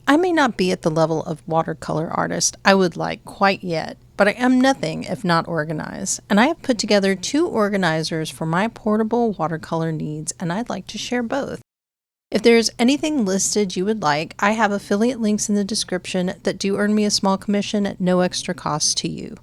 I may not be at the level of watercolor artist I would like quite yet, but I am nothing if not organized, and I have put together 2 organizers for my portable watercolor needs, and I'd like to share both. If there's anything listed you would like, I have affiliate links in the description that do earn me a small commission at no extra cost to you.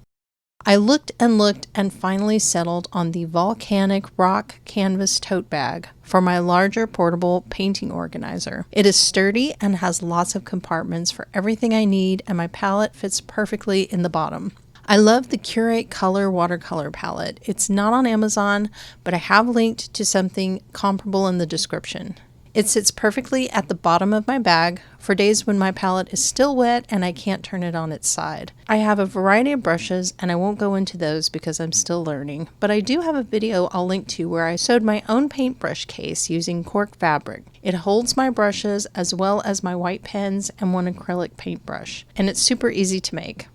I looked and finally settled on the Volcanic Rock Canvas Tote Bag for my larger portable painting organizer. It is sturdy and has lots of compartments for everything I need, and my palette fits perfectly in the bottom. I love the Curate Color watercolor palette. It's not on Amazon, but I have linked to something comparable in the description. It sits perfectly at the bottom of my bag for days when my palette is still wet and I can't turn it on its side. I have a variety of brushes, and I won't go into those because I'm still learning, but I do have a video I'll link to where I sewed my own paintbrush case using cork fabric. It holds my brushes as well as my white pens and one acrylic paintbrush, and it's super easy to make.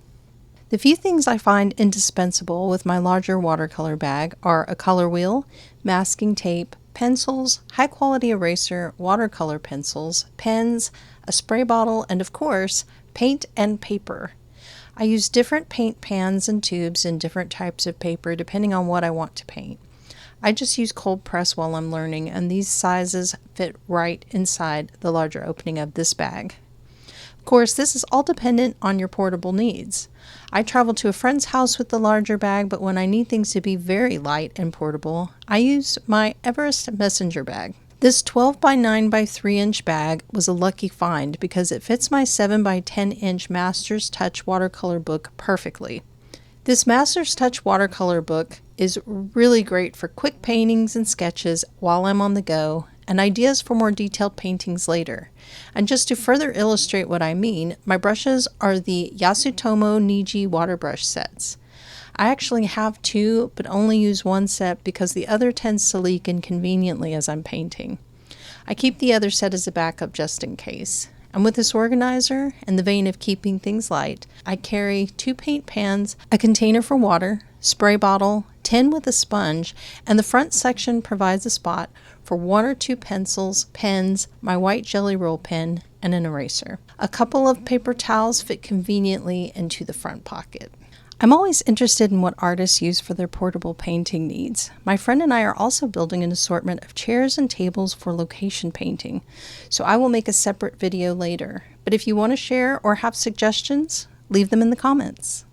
The few things I find indispensable with my larger watercolor bag are a color wheel, masking tape, pencils, high-quality eraser, watercolor pencils, pens, a spray bottle, and of course, paint and paper. I use different paint pans and tubes and different types of paper depending on what I want to paint. I just use cold press while I'm learning, and these sizes fit right inside the larger opening of this bag. Of course, this is all dependent on your portable needs. I travel to a friend's house with the larger bag, but when I need things to be very light and portable, I use my Everest Messenger bag. This 12 by 9 by 3 inch bag was a lucky find because it fits my 7 by 10 inch Master's Touch watercolor book perfectly. This Master's Touch watercolor book is really great for quick paintings and sketches while I'm on the go, and ideas for more detailed paintings later. And just to further illustrate what I mean, my brushes are the Yasutomo Niji water brush sets. I actually have 2, but only use 1 set because the other tends to leak inconveniently as I'm painting. I keep the other set as a backup just in case. And with this organizer, in the vein of keeping things light, I carry 2 paint pans, a container for water, spray bottle, tin with a sponge, and the front section provides a spot for 1 or 2 pencils, pens, my white Jelly Roll pen, and an eraser. A couple of paper towels fit conveniently into the front pocket. I'm always interested in what artists use for their portable painting needs. My friend and I are also building an assortment of chairs and tables for location painting, so I will make a separate video later. But if you want to share or have suggestions, leave them in the comments.